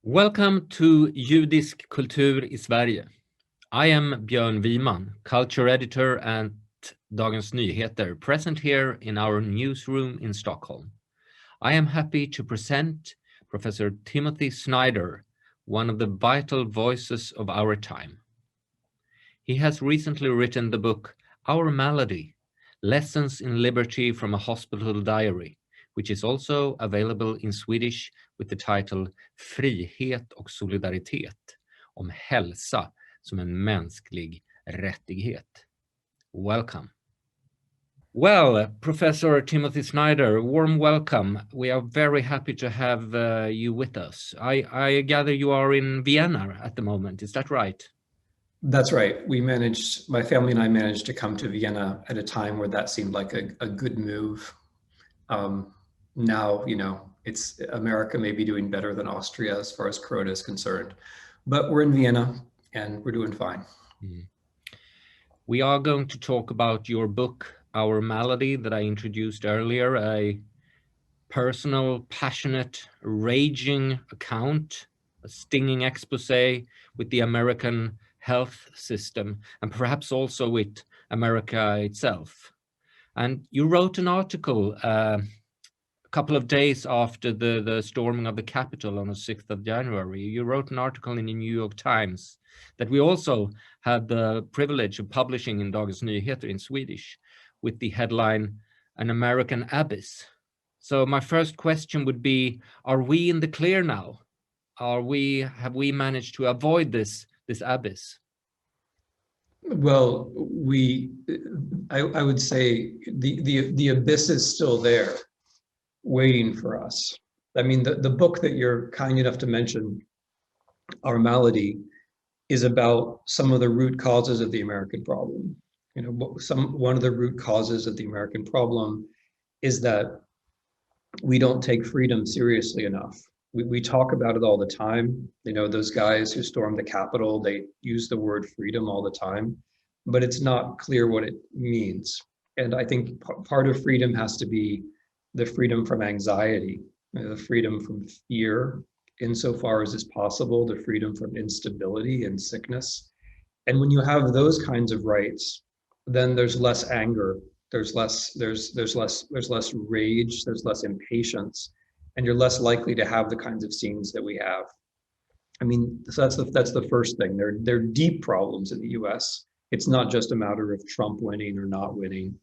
Welcome to Judisk kultur I Sverige. I am Björn Wiman, culture editor at Dagens Nyheter, present here in our newsroom in Stockholm. I am happy to present Professor Timothy Snyder, one of the vital voices of our time. He has recently written the book Our Malady, Lessons in Liberty from a Hospital Diary, which is also available in Swedish with the title Frihet och solidaritet, om hälsa som en mänsklig rättighet. Welcome. Well, Professor Timothy Snyder, warm welcome. We are very happy to have you with us. I gather you are in Vienna at the moment, is that right? That's right. My family and I managed to come to Vienna at a time where that seemed like a good move. Now, it's America may be doing better than Austria as far as Corona is concerned, but we're in Vienna and we're doing fine. We are going to talk about your book, Our Malady, that I introduced earlier, a personal, passionate, raging account, a stinging expose with the American health system, and perhaps also with America itself. And you wrote an article a couple of days after the storming of the Capitol on the 6th of January. You wrote an article in the New York Times that we also had the privilege of publishing in Dagens Nyheter in Swedish with the headline, An American Abyss. So my first question would be, are we in the clear now? Have we managed to avoid this abyss? Well, I would say the abyss is still there, waiting for us. I mean, the book that you're kind enough to mention, Our Malady, is about some of the root causes of the American problem. One of the root causes of the American problem is that we don't take freedom seriously enough. We talk about it all the time. Those guys who stormed the Capitol, they use the word freedom all the time, but it's not clear what it means. And I think part of freedom has to be the freedom from anxiety, the freedom from fear, insofar as is possible, the freedom from instability and sickness. And when you have those kinds of rights, then there's less anger, there's less rage, there's less impatience, and you're less likely to have the kinds of scenes that we have. I mean, so that's the first thing. There are deep problems in the US. It's not just a matter of Trump winning or not winning.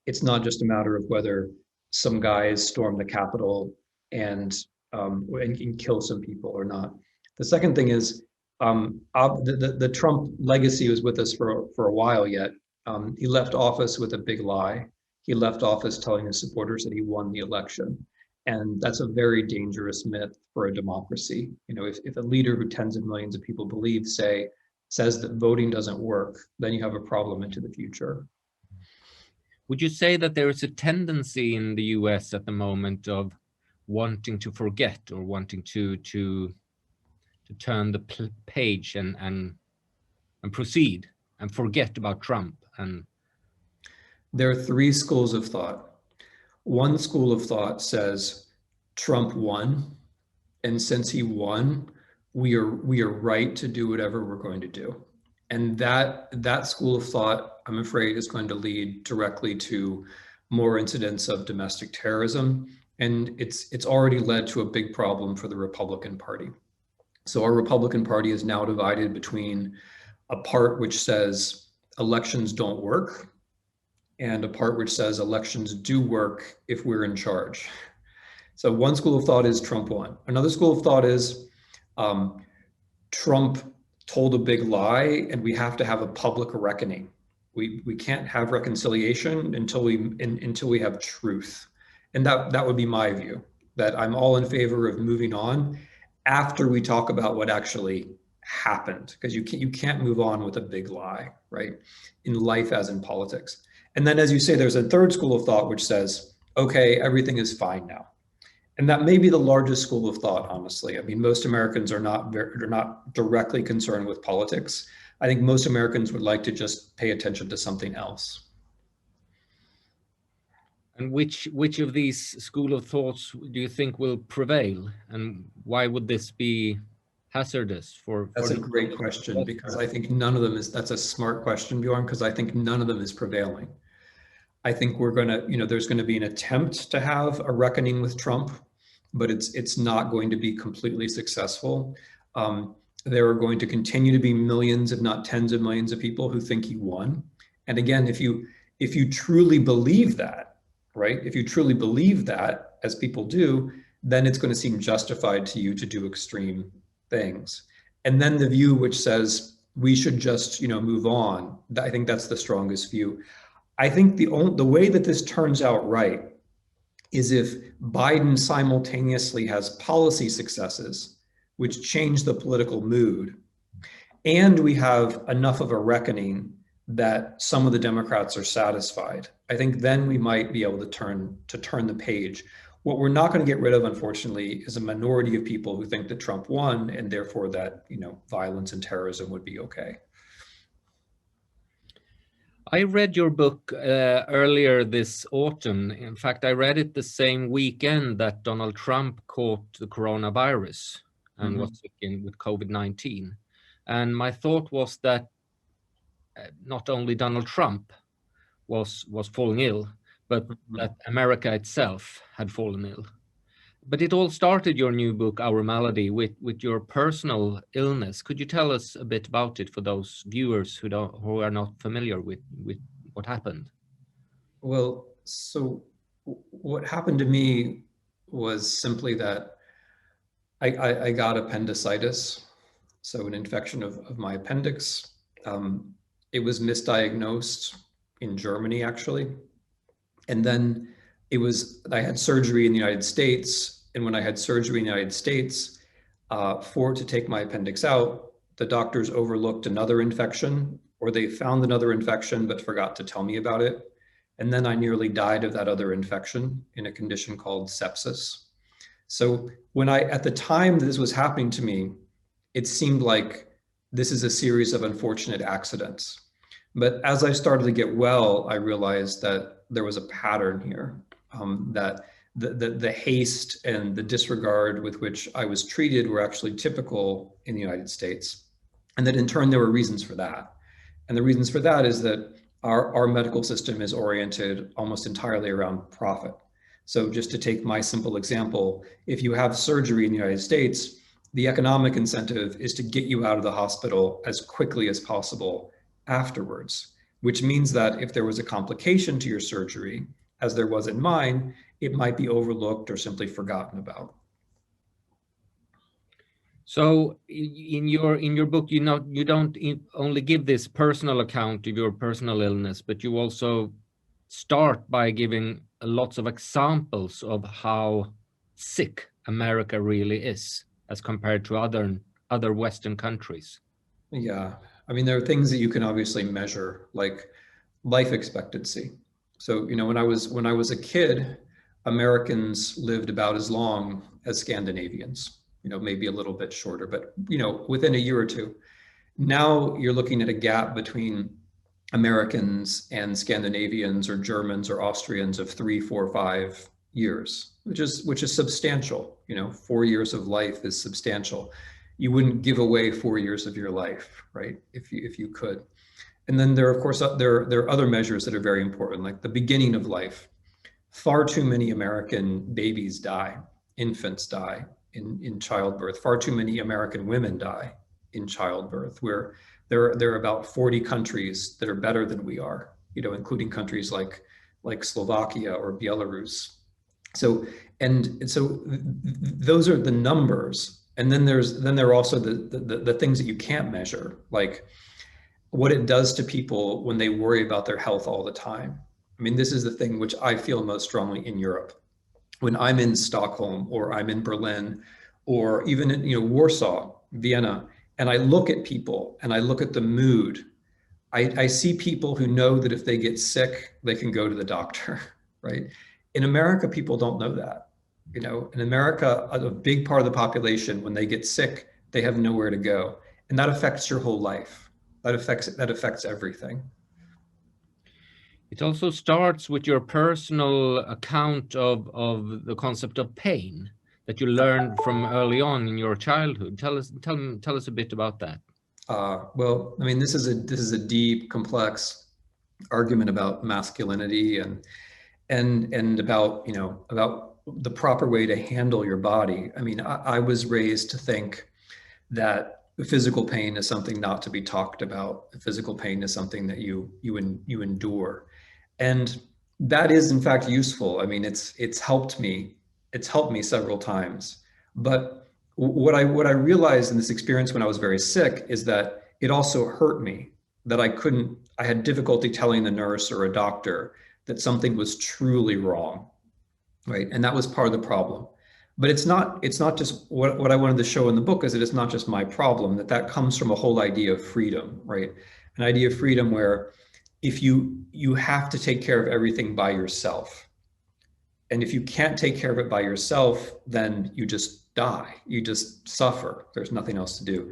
It's not just a matter of whether some guys storm the Capitol and kill some people or not. The second thing is the Trump legacy was with us for a while yet. He left office with a big lie. He left office telling his supporters that he won the election. And that's a very dangerous myth for a democracy. If a leader who tens of millions of people believe says that voting doesn't work, then you have a problem into the future. Would you say that there is a tendency in the US at the moment of wanting to forget or wanting to turn the page and proceed and forget about Trump? And there are three schools of thought. One school of thought says Trump won, and since he won, we are right to do whatever we're going to do. And that school of thought, I'm afraid, is going to lead directly to more incidents of domestic terrorism. And it's already led to a big problem for the Republican Party. So our Republican Party is now divided between a part which says elections don't work and a part which says elections do work if we're in charge. So one school of thought is Trump won. Another school of thought is Trump told a big lie and we have to have a public reckoning. We can't have reconciliation until we have truth. And that would be my view, that I'm all in favor of moving on after we talk about what actually happened, because you can't move on with a big lie, right? In life as in politics. And then, as you say, there's a third school of thought which says, okay, everything is fine now. And that may be the largest school of thought, honestly. I mean, most Americans are not directly concerned with politics. I think most Americans would like to just pay attention to something else. And which of these school of thoughts do you think will prevail? And why would this be hazardous for That's a great question, because I think none of them is, that's a smart question, Bjorn, because I think none of them is prevailing. I think we're going to, there's going to be an attempt to have a reckoning with Trump, but it's not going to be completely successful. There are going to continue to be millions, if not tens of millions of people who think he won. And again, if you truly believe that, right? If you truly believe that, as people do, then it's going to seem justified to you to do extreme things. And then the view which says we should just, move on, I think that's the strongest view. I think the way that this turns out right is if Biden simultaneously has policy successes which change the political mood, and we have enough of a reckoning that some of the Democrats are satisfied. I think then we might be able to turn the page. What we're not going to get rid of, unfortunately, is a minority of people who think that Trump won, and therefore that violence and terrorism would be okay. I read your book earlier this autumn. In fact, I read it the same weekend that Donald Trump caught the coronavirus and was sick with COVID-19. And my thought was that not only Donald Trump was falling ill, but that America itself had fallen ill. But it all started, your new book, Our Malady, with your personal illness. Could you tell us a bit about it for those viewers who are not familiar with what happened? Well, so what happened to me was simply that I got appendicitis, so an infection of my appendix. It was misdiagnosed in Germany, actually. And then I had surgery in the United States. And when I had surgery in the United States, to take my appendix out, the doctors overlooked another infection, or they found another infection but forgot to tell me about it. And then I nearly died of that other infection in a condition called sepsis. So at the time this was happening to me, it seemed like this is a series of unfortunate accidents. But as I started to get well, I realized that there was a pattern here, that the haste and the disregard with which I was treated were actually typical in the United States. And that in turn, there were reasons for that. And the reasons for that is that our medical system is oriented almost entirely around profit. So just to take my simple example, if you have surgery in the United States, the economic incentive is to get you out of the hospital as quickly as possible afterwards, which means that if there was a complication to your surgery, as there was in mine, it might be overlooked or simply forgotten about. So in your book, you don't only give this personal account of your personal illness, but you also start by giving lots of examples of how sick America really is as compared to other Western countries. Yeah, I mean, there are things that you can obviously measure, like life expectancy. So, when I was a kid, Americans lived about as long as Scandinavians, maybe a little bit shorter, but, within a year or two. Now you're looking at a gap between Americans and Scandinavians or Germans or Austrians of 3, 4, 5 years, which is substantial. 4 years of life is substantial. You wouldn't give away 4 years of your life, right? If you could. And then there are, of course, there are other measures that are very important, like the beginning of life. Far too many American babies die, infants die in childbirth. Far too many American women die in childbirth, where there are about 40 countries that are better than we are, including countries like Slovakia or Belarus. So those are the numbers. And then there are also the things that you can't measure, like what it does to people when they worry about their health all the time. I mean, this is the thing which I feel most strongly in Europe. When I'm in Stockholm or I'm in Berlin or even in Warsaw, Vienna, and I look at people and I look at the mood, I see people who know that if they get sick, they can go to the doctor, right? In America, people don't know that. In America, a big part of the population, when they get sick, they have nowhere to go. And that affects your whole life. That affects everything. It also starts with your personal account of the concept of pain, that you learned from early on in your childhood? Tell us a bit about that. Well, I mean, this is a deep, complex argument about masculinity and about, you know, about the proper way to handle your body. I mean, I was raised to think that physical pain is something not to be talked about. Physical pain is something that you endure, and that is in fact useful. I mean, it's helped me. It's helped me several times. But what I realized in this experience when I was very sick is that it also hurt me. That I had difficulty telling the nurse or a doctor that something was truly wrong, right? And that was part of the problem. But it's not just what I wanted to show in the book is that it's not just my problem, that comes from a whole idea of freedom, right? An idea of freedom where if you have to take care of everything by yourself. And if you can't take care of it by yourself, then you just die, you just suffer. There's nothing else to do.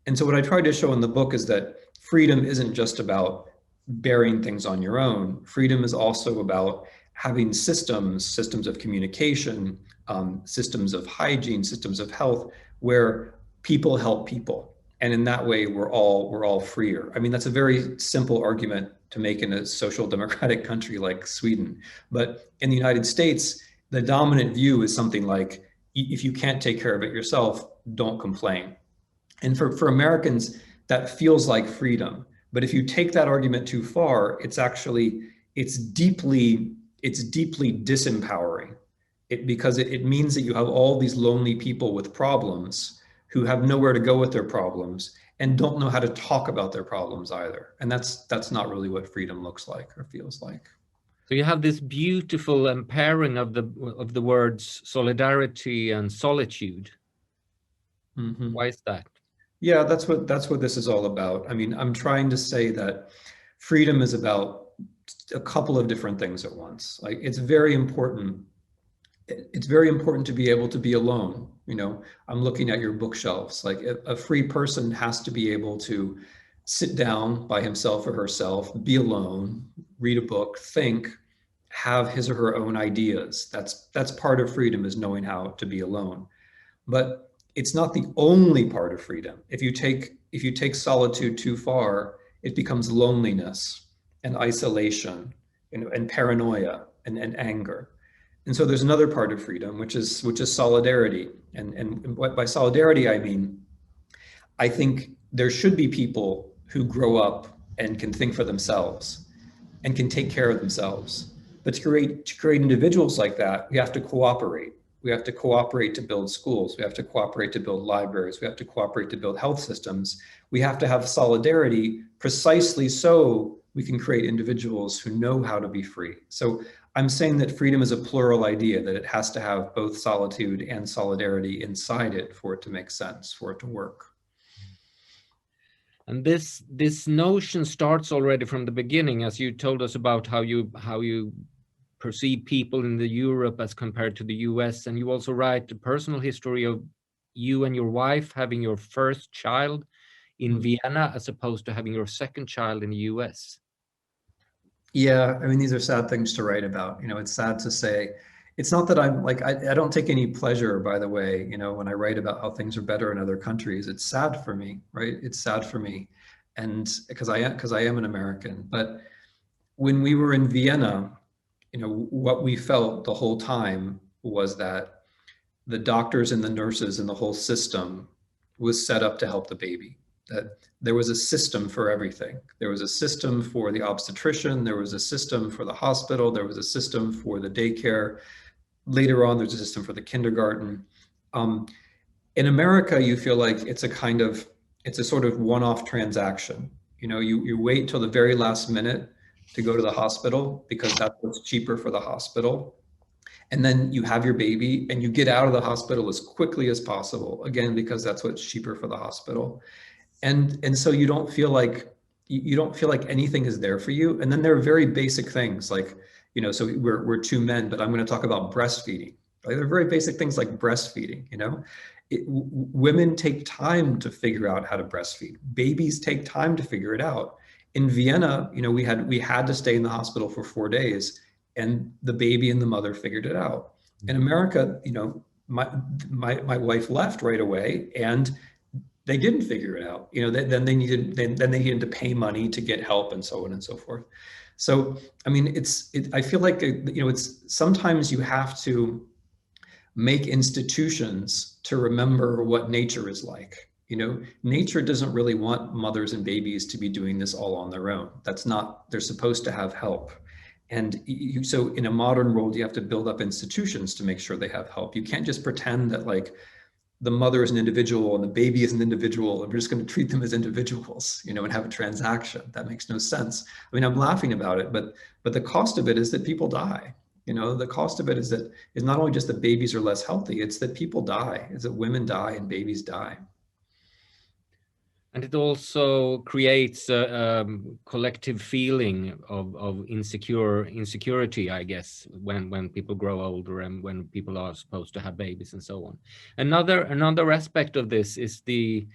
And so what I tried to show in the book is that freedom isn't just about bearing things on your own. Freedom is also about having systems of communication, systems of hygiene, systems of health, where people help people. And in that way, we're all freer. I mean, that's a very simple argument to make in a social democratic country like Sweden. But in the United States, the dominant view is something like, if you can't take care of it yourself, don't complain. And for Americans, that feels like freedom. But if you take that argument too far, it's deeply disempowering. Because it means that you have all these lonely people with problems who have nowhere to go with their problems and don't know how to talk about their problems either. And that's not really what freedom looks like or feels like. So you have this beautiful pairing of the words solidarity and solitude. Mm-hmm. Why is that? Yeah, that's what this is all about. I mean, I'm trying to say that freedom is about a couple of different things at once. Like it's very important to be able to be alone. You know, I'm looking at your bookshelves. Like a free person has to be able to sit down by himself or herself, be alone, read a book, think, have his or her own ideas. That's part of freedom, is knowing how to be alone. But it's not the only part of freedom. If you take solitude too far, it becomes loneliness and isolation, and paranoia and anger. And so there's another part of freedom, which is solidarity. And what by solidarity I mean, I think there should be people who grow up and can think for themselves and can take care of themselves. But to create individuals like that, we have to cooperate. We have to cooperate to build schools. We have to cooperate to build libraries. We have to cooperate to build health systems. We have to have solidarity precisely so we can create individuals who know how to be free. So I'm saying that freedom is a plural idea, that it has to have both solitude and solidarity inside it for it to make sense, for it to work. And this notion starts already from the beginning, as you told us about how you perceive people in the Europe as compared to the US. And you also write the personal history of you and your wife having your first child in Vienna as opposed to having your second child in the US. Yeah, I mean, these are sad things to write about. You know, it's sad to say. It's not that I'm like, I don't take any pleasure, by the way, you know, when I write about how things are better in other countries. It's sad for me, right? It's sad for me. And because I am an American. But when we were in Vienna, you know, what we felt the whole time was that the doctors and the nurses and the whole system was set up to help the baby. That there was a system for everything. There was a system for the obstetrician, there was a system for the hospital, there was a system for the daycare. Later on, there's a system for the kindergarten. In America, you feel like it's a sort of one-off transaction. You know, you wait till the very last minute to go to the hospital because that's what's cheaper for the hospital. And then you have your baby and you get out of the hospital as quickly as possible, again, because that's what's cheaper for the hospital. And so you don't feel like anything is there for you. And then there are very basic things like, you know, so we're two men, but I'm going to talk about breastfeeding. Right? There are very basic things like breastfeeding, you know. Women take time to figure out how to breastfeed. Babies take time to figure it out. In Vienna, you know, we had to stay in the hospital for 4 days, and the baby and the mother figured it out. In America, you know, my wife left right away, and they didn't figure it out. Then they needed to pay money to get help, and so on and so forth. So, I mean, I feel like, it's sometimes you have to make institutions to remember what nature is like. Nature doesn't really want mothers and babies to be doing this all on their own. They're supposed to have help. And so in a modern world, you have to build up institutions to make sure they have help. You can't just pretend that like the mother is an individual and the baby is an individual, and we're just going to treat them as individuals, and have a transaction. That makes no sense. I mean, I'm laughing about it, but the cost of it is that people die. The cost of it is not only just that babies are less healthy, it's that people die, it's that women die and babies die. And it also creates a collective feeling of insecurity, I guess, when people grow older and when people are supposed to have babies and so on. Another aspect of this is the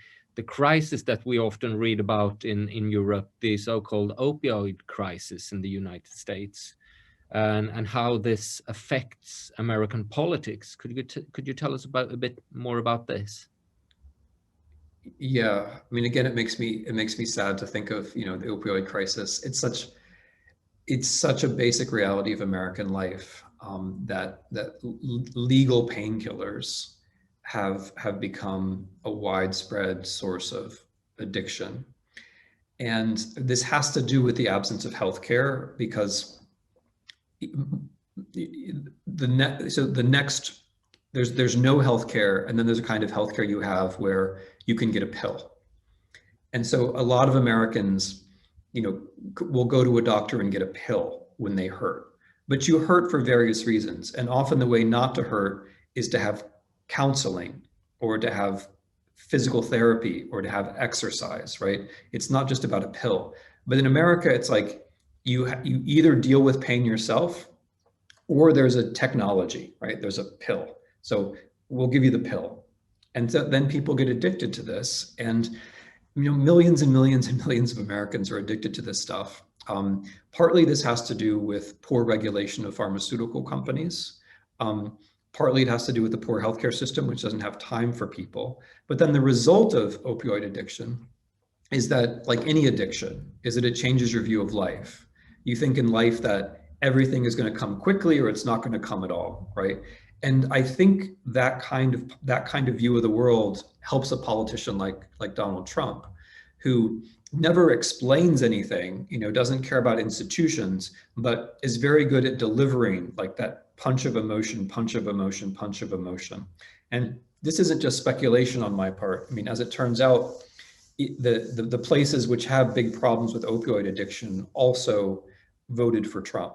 crisis that we often read about in Europe, the so-called opioid crisis in the United States, and how this affects American politics. Could you tell us a bit more about this? Yeah, I mean, again, it makes me sad to think of, the opioid crisis. It's such a basic reality of American life, that legal painkillers have become a widespread source of addiction. And this has to do with the absence of healthcare, because there's no healthcare, and then there's a kind of healthcare you have where you can get a pill. And so a lot of Americans, will go to a doctor and get a pill when they hurt. But you hurt for various reasons. And often the way not to hurt is to have counseling, or to have physical therapy, or to have exercise, right? It's not just about a pill. But in America, it's like you either deal with pain yourself, or there's a technology, right? There's a pill. So we'll give you the pill. And so then people get addicted to this. And millions and millions and millions of Americans are addicted to this stuff. Partly this has to do with poor regulation of pharmaceutical companies. Partly it has to do with the poor healthcare system, which doesn't have time for people. But then the result of opioid addiction is that, like any addiction, is that it changes your view of life. You think in life that everything is going to come quickly, or it's not going to come at all, right? And I think that kind of view of the world helps a politician like Donald Trump, who never explains anything, doesn't care about institutions, but is very good at delivering like that punch of emotion, punch of emotion, punch of emotion. And this isn't just speculation on my part. I mean, as it turns out, the places which have big problems with opioid addiction also voted for Trump.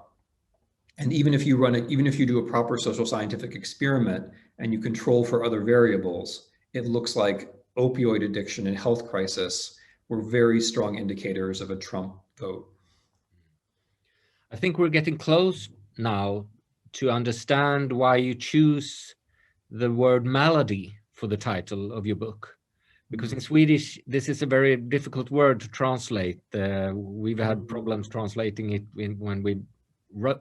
And even if you do a proper social scientific experiment and you control for other variables, it looks like opioid addiction and health crisis were very strong indicators of a Trump vote. I think we're getting close now to understand why you choose the word malady for the title of your book. Because in Swedish, this is a very difficult word to translate. We've had problems translating it when we've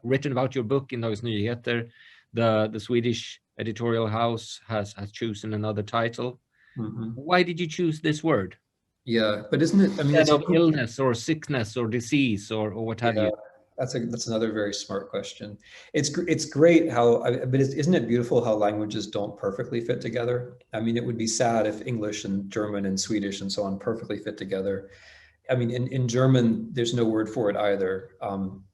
written about your book in Dagens Nyheter. The Swedish editorial house has chosen another title. Mm-hmm. Why did you choose this word? Yeah, but isn't it? I mean, instead of illness or sickness or disease or what have you? That's another very smart question. It's great how, but isn't it beautiful how languages don't perfectly fit together? I mean, it would be sad if English and German and Swedish and so on perfectly fit together. I mean, in German, there's no word for it either.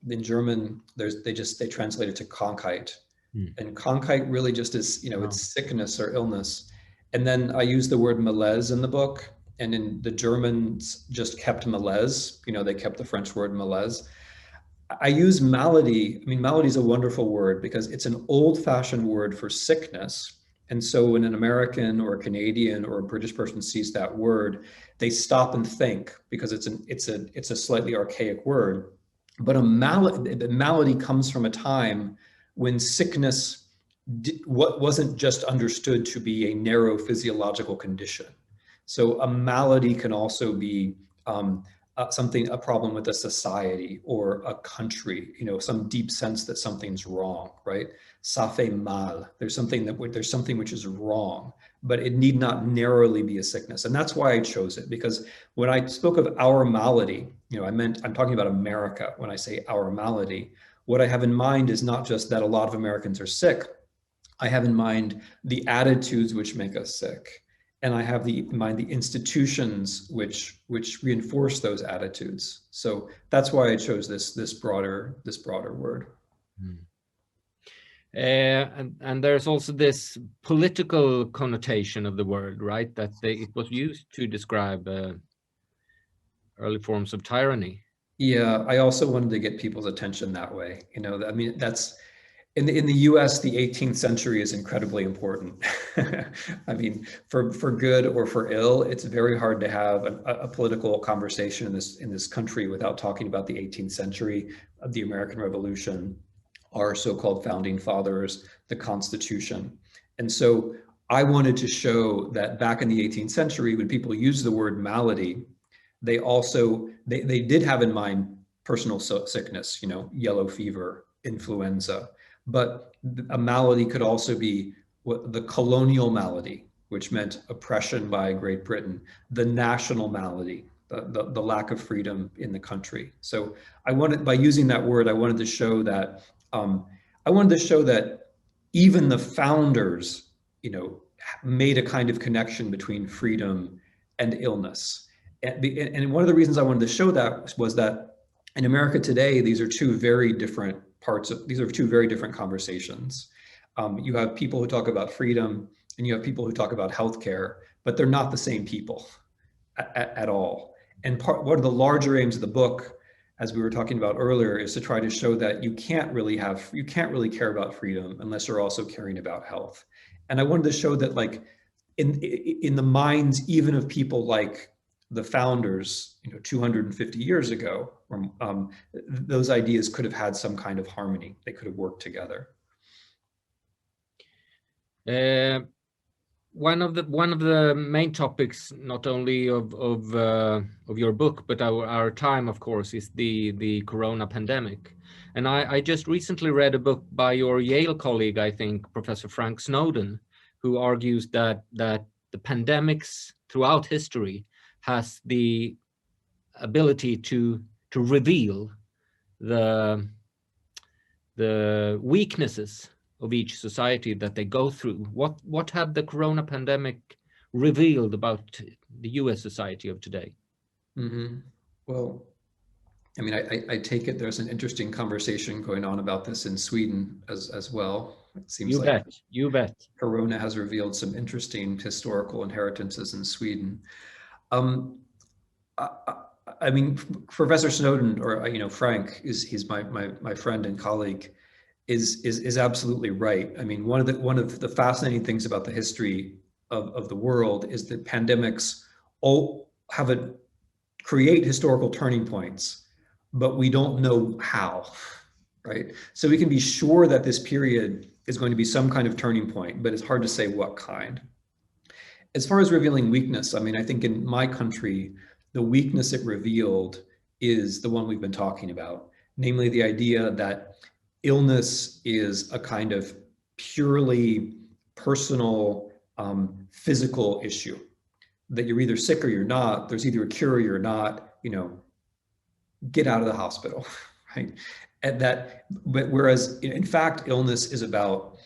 In German, they translate it to Krankheit. And Krankheit really just is, it's sickness or illness. And then I use the word malaise in the book, and in the Germans just kept malaise. They kept the French word malaise. I use malady. I mean, malady is a wonderful word because it's an old-fashioned word for sickness. And so when an American or a Canadian or a British person sees that word, they stop and think, because it's a slightly archaic word. But malady comes from a time when sickness wasn't just understood to be a narrow physiological condition. So a malady can also be a problem with a society or a country, you know, some deep sense that something's wrong, right? Ça fait mal. There's something which is wrong, but it need not narrowly be a sickness. And that's why I chose it, because when I spoke of our malady, you know, I'm talking about America. When I say our malady, what I have in mind is not just that a lot of Americans are sick. I have in mind the attitudes which make us sick. And I have in mind the institutions which reinforce those attitudes. So that's why I chose this broader word. And there's also this political connotation of the word, right? That it was used to describe early forms of tyranny. Yeah, I also wanted to get people's attention that way. You know, I mean, that's in the US, the 18th century is incredibly important. I mean, for good or for ill, it's very hard to have a political conversation in this country without talking about the 18th century, of the American Revolution, our so-called founding fathers, the Constitution. And so I wanted to show that back in the 18th century, when people used the word malady, they also, they did have in mind personal sickness, you know, yellow fever, influenza. But a malady could also be the colonial malady, which meant oppression by Great Britain, the national malady, the lack of freedom in the country. So by using that word, I wanted to show that even the founders, you know, made a kind of connection between freedom and illness. And one of the reasons I wanted to show that was that in America today, these are two very different conversations. You have people who talk about freedom and you have people who talk about healthcare, but they're not the same people at all. And one of the larger aims of the book, as we were talking about earlier, is to try to show that you can't really care about freedom unless you're also caring about health. And I wanted to show that, like, in the minds even of people like the founders, you know, 250 years ago, those ideas could have had some kind of harmony. They could have worked together. One of the main topics, not only of your book, but our time, of course, is the corona pandemic. And I just recently read a book by your Yale colleague, I think, Professor Frank Snowden, who argues that the pandemics throughout history has the ability to reveal the weaknesses of each society that they go through. What have the corona pandemic revealed about the US society of today? Mm-hmm. Well, I mean, I take it there's an interesting conversation going on about this in Sweden as well. It seems you bet. Corona has revealed some interesting historical inheritances in Sweden. I mean, Professor Snowden, or you know, Frank, he's my friend and colleague, is absolutely right. I mean, one of the fascinating things about the history of the world is that pandemics all create historical turning points, but we don't know how, right? So we can be sure that this period is going to be some kind of turning point, but it's hard to say what kind. As far as revealing weakness, I mean, I think in my country, the weakness it revealed is the one we've been talking about, namely the idea that illness is a kind of purely personal, physical issue, that you're either sick or you're not. There's either a cure or you're not, you know, get out of the hospital, right? Whereas in fact, illness is about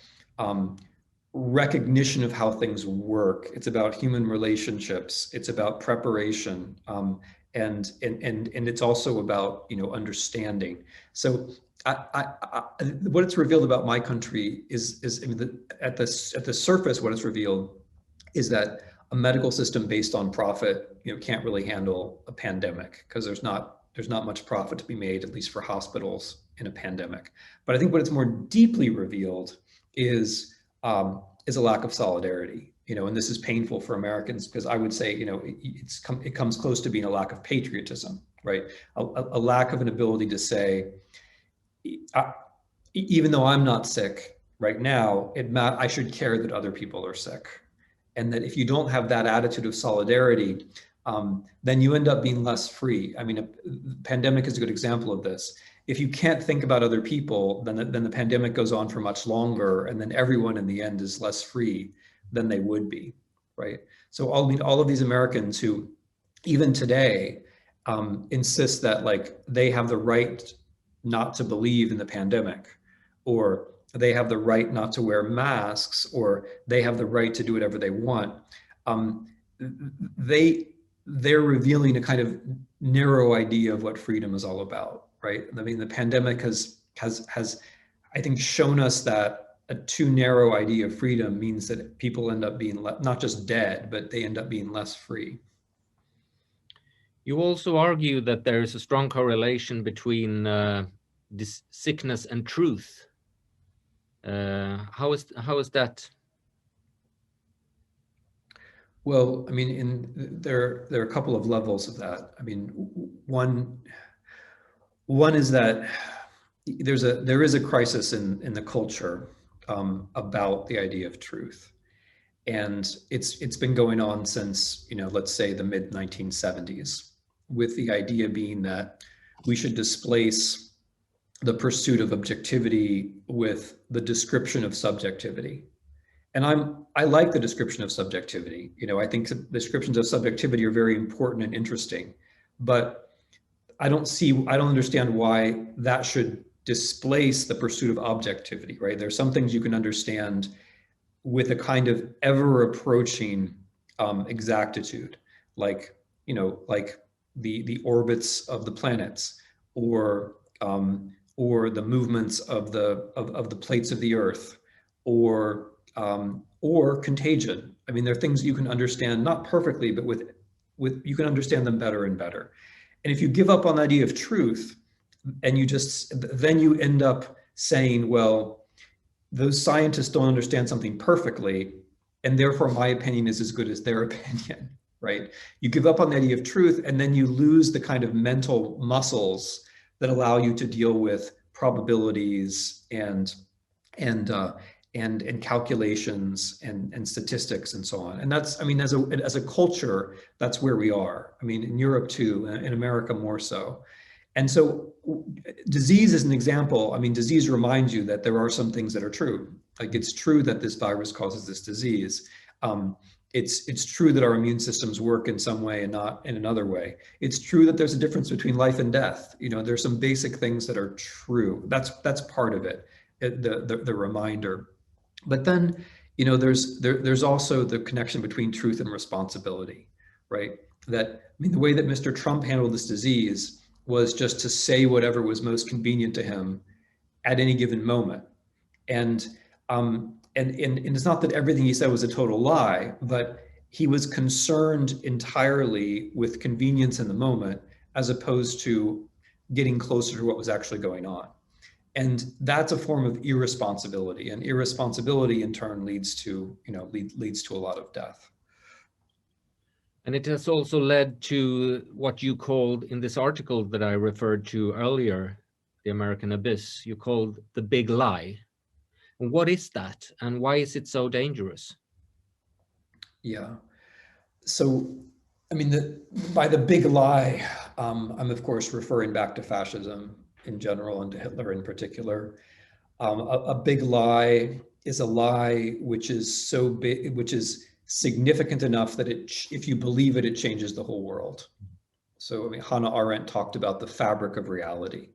recognition of how things work. It's about human relationships. It's about preparation, and it's also about, you know, understanding. So what it's revealed about my country is I mean, at the surface, what it's revealed is that a medical system based on profit, you know, can't really handle a pandemic, because there's not much profit to be made, at least for hospitals, in a pandemic. But I think what it's more deeply revealed is a lack of solidarity, you know, and this is painful for Americans, because I would say, you know, it comes close to being a lack of patriotism, right? A lack of an ability to say, even though I'm not sick right now, I should care that other people are sick. And that if you don't have that attitude of solidarity, then you end up being less free. I mean, a pandemic is a good example of this. If you can't think about other people, then the pandemic goes on for much longer, and then everyone in the end is less free than they would be, right? So all of these Americans who, even today, insist that like they have the right not to believe in the pandemic, or they have the right not to wear masks, or they have the right to do whatever they want. They're revealing a kind of narrow idea of what freedom is all about, right? I mean, the pandemic has I think shown us that a too narrow idea of freedom means that people end up being not just dead, but they end up being less free. You also argue that there is a strong correlation between this sickness and truth. How is that? Well, I mean, there are a couple of levels of that. I mean, one is that there is a crisis in the culture about the idea of truth, and it's been going on since, let's say the mid 1970s, with the idea being that we should displace the pursuit of objectivity with the description of subjectivity. And I like the description of subjectivity. I think descriptions of subjectivity are very important and interesting, but I don't understand why that should displace the pursuit of objectivity, right? There's some things you can understand with a kind of ever approaching exactitude, like the orbits of the planets, or the movements of the plates of the Earth, or contagion. I mean, there are things you can understand, not perfectly, but with you can understand them better and better. And if you give up on the idea of truth, and then you end up saying, well, those scientists don't understand something perfectly, and therefore my opinion is as good as their opinion, right? You give up on the idea of truth, and then you lose the kind of mental muscles that allow you to deal with probabilities and calculations and statistics and so on. And that's, I mean, as a culture, that's where we are. I mean, in Europe too, in America more so. And so disease is an example. I mean, disease reminds you that there are some things that are true. Like, it's true that this virus causes this disease. It's true that our immune systems work in some way and not in another way. It's true that there's a difference between life and death. There's some basic things that are true. That's part of it, the reminder. But then, there's also the connection between truth and responsibility, right? The way that Mr. Trump handled this disease was just to say whatever was most convenient to him at any given moment. And it's not that everything he said was a total lie, but he was concerned entirely with convenience in the moment, as opposed to getting closer to what was actually going on. And that's a form of irresponsibility, and irresponsibility in turn leads to a lot of death. And it has also led to what you called in this article that I referred to earlier, The American Abyss, you called the big lie. And what is that, and why is it so dangerous? Yeah. So, I mean, by the big lie, I'm of course referring back to fascism in general and to Hitler in particular. A big lie is a lie which is so big, which is significant enough that if you believe it, it changes the whole world. So, I mean, Hannah Arendt talked about the fabric of reality.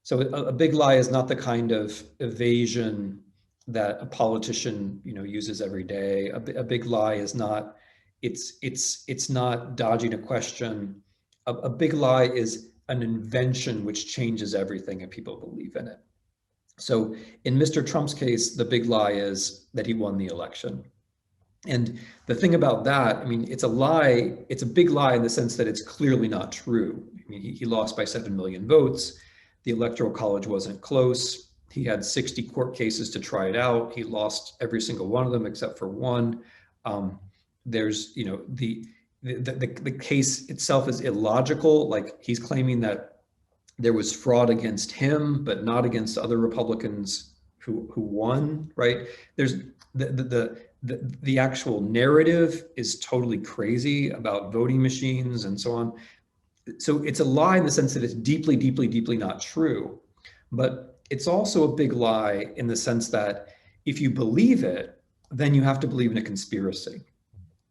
So a big lie is not the kind of evasion that a politician, uses every day. A big lie is not, it's not dodging a question. A big lie is an invention which changes everything and people believe in it. So in Mr. Trump's case, the big lie is that he won the election. And the thing about that, I mean, it's a lie, it's a big lie in the sense that it's clearly not true. I mean, he lost by 7 million votes. The Electoral College wasn't close. He had 60 court cases to try it out. He lost every single one of them except for one. There's, the case itself is illogical. Like, he's claiming that there was fraud against him, but not against other Republicans who won, right? the actual narrative is totally crazy about voting machines and so on. So it's a lie in the sense that it's deeply, deeply, deeply not true. But it's also a big lie in the sense that if you believe it, then you have to believe in a conspiracy.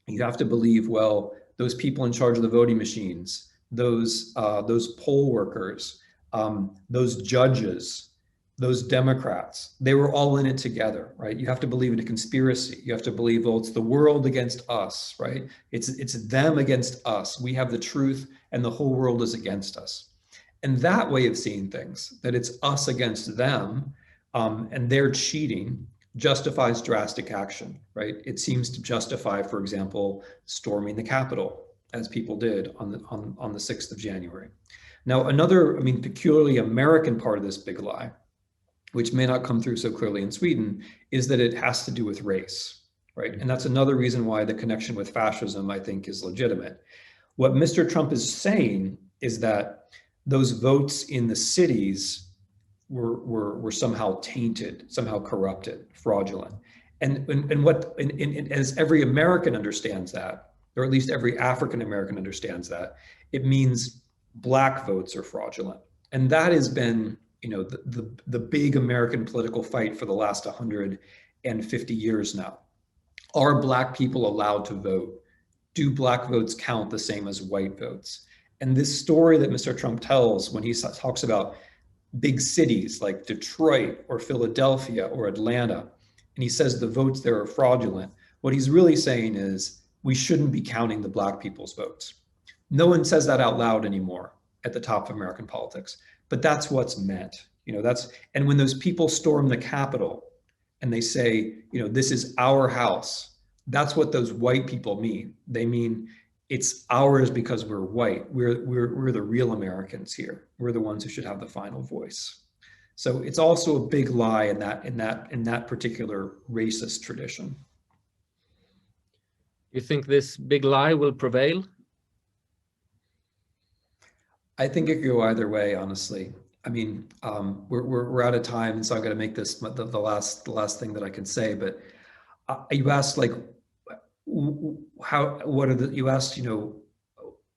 You have to believe, well, those people in charge of the voting machines, those poll workers, those judges, those Democrats, they were all in it together, right? You have to believe in a conspiracy. You have to believe, well, it's the world against us, right? It's them against us. We have the truth and the whole world is against us. And that way of seeing things, that it's us against them, and they're cheating, justifies drastic action, right? It seems to justify, for example, storming the Capitol, as people did on the 6th of January. Now, another, I mean, peculiarly American part of this big lie, which may not come through so clearly in Sweden, is that it has to do with race, right? And that's another reason why the connection with fascism, I think, is legitimate. What Mr. Trump is saying is that those votes in the cities were somehow tainted, somehow corrupted, fraudulent. And as every American understands that, or at least every African American understands that, it means Black votes are fraudulent. And that has been, you know, the big American political fight for the last 150 years now. Are Black people allowed to vote? Do Black votes count the same as white votes? And this story that Mr. Trump tells when he talks about big cities like Detroit or Philadelphia or Atlanta, and he says the votes there are fraudulent, what he's really saying is we shouldn't be counting the Black people's votes. No one says that out loud anymore at the top of American politics, but that's what's meant. You know, and when those people storm the Capitol and they say, you know, this is our house, that's what those white people mean. They mean it's ours because we're white. We're the real Americans here. We're the ones who should have the final voice. So it's also a big lie in that particular racist tradition. You think this big lie will prevail? I think it could go either way, honestly. I mean, we're out of time, and so I'm going to make this the last thing that I can say. But you asked, like, you asked, you know,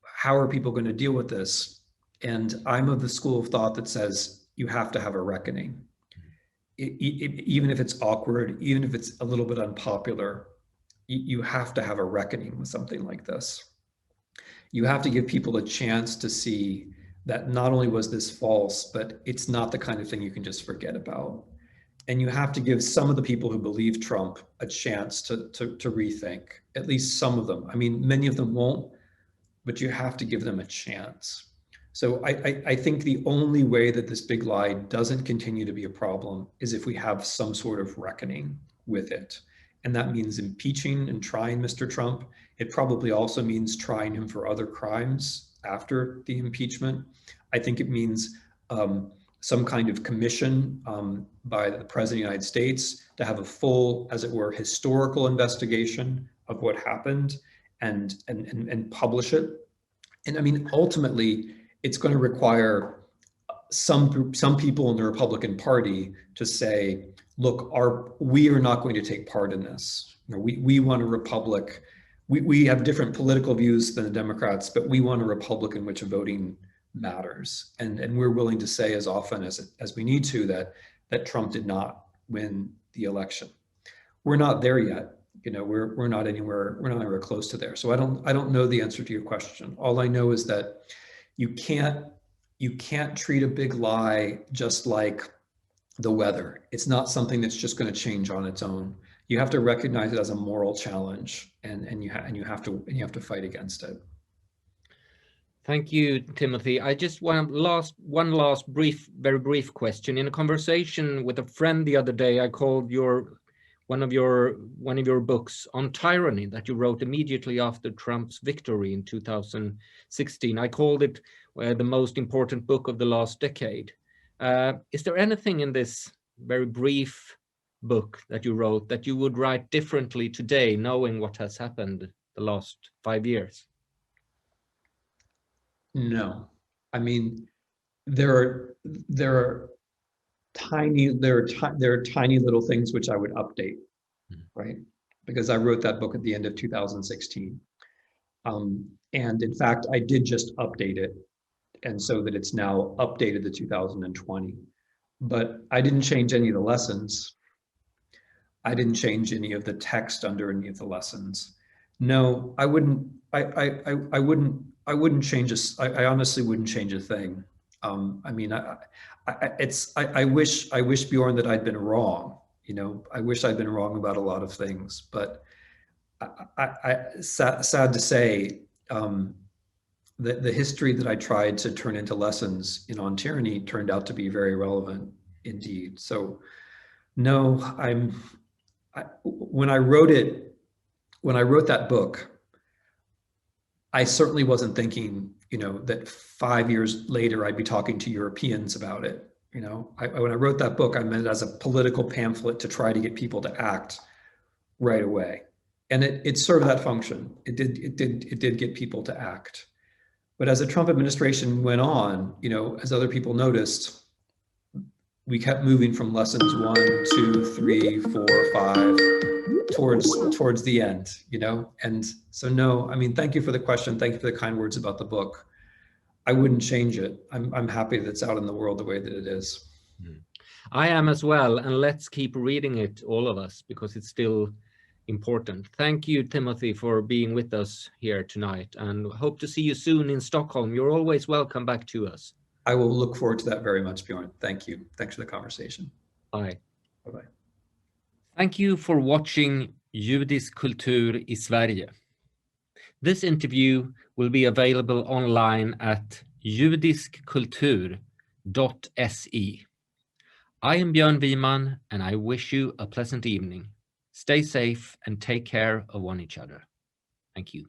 how are people going to deal with this? And I'm of the school of thought that says you have to have a reckoning. Even if it's awkward, even if it's a little bit unpopular, you have to have a reckoning with something like this. You have to give people a chance to see that not only was this false, but it's not the kind of thing you can just forget about. And you have to give some of the people who believe Trump a chance to rethink, at least some of them. I mean, many of them won't, but you have to give them a chance. So I think the only way that this big lie doesn't continue to be a problem is if we have some sort of reckoning with it. And that means impeaching and trying Mr. Trump. It probably also means trying him for other crimes after the impeachment. I think it means some kind of commission by the President of the United States to have a full, as it were, historical investigation of what happened and publish it. And I mean, ultimately, it's going to require some people in the Republican Party to say, look, we are not going to take part in this. You know, we want a republic. We have different political views than the Democrats, but we want a republic in which voting matters. And we're willing to say as often as we need to that Trump did not win the election. We're not there yet. You know, we're not anywhere close to there. So I don't know the answer to your question. All I know is that you can't treat a big lie just like the weather. It's not something that's just going to change on its own. You have to recognize it as a moral challenge, and you have to fight against it. Thank you, Timothy. I just want one last very brief question. In a conversation with a friend the other day, I called one of your books on tyranny that you wrote immediately after Trump's victory in 2016. I called it the most important book of the last decade. Is there anything in this very brief book that you wrote that you would write differently today, knowing what has happened the last 5 years? No, I mean, there are tiny little things which I would update. right? Because I wrote that book at the end of 2016. And in fact, I did just update it, and so that it's now updated to 2020. But I didn't change any of the lessons. I didn't change any of the text under any of the lessons. No, I wouldn't. I wouldn't change this. I honestly wouldn't change a thing. I mean, I wish Björn that I'd been wrong. You know, I wish I'd been wrong about a lot of things. But sad to say, the history that I tried to turn into lessons on tyranny turned out to be very relevant indeed. So, no, when I wrote that book, I certainly wasn't thinking, that 5 years later I'd be talking to Europeans about it. When I wrote that book, I meant it as a political pamphlet to try to get people to act right away, and it served that function. It did get people to act. But as the Trump administration went on, as other people noticed, we kept moving from lessons 1, 2, 3, 4, 5 towards the end, And so, no, I mean, thank you for the question. Thank you for the kind words about the book. I wouldn't change it. I'm happy that it's out in the world the way that it is. I am as well, and let's keep reading it, all of us, because it's still important. Thank you, Timothy, for being with us here tonight, and hope to see you soon in Stockholm. You're always welcome back to us. I will look forward to that very much, Björn. Thank you. Thanks for the conversation. Bye. Bye-bye. Thank you for watching Judisk kultur i Sverige. This interview will be available online at judiskkultur.se. I am Björn Wiman, and I wish you a pleasant evening. Stay safe and take care of one each other. Thank you.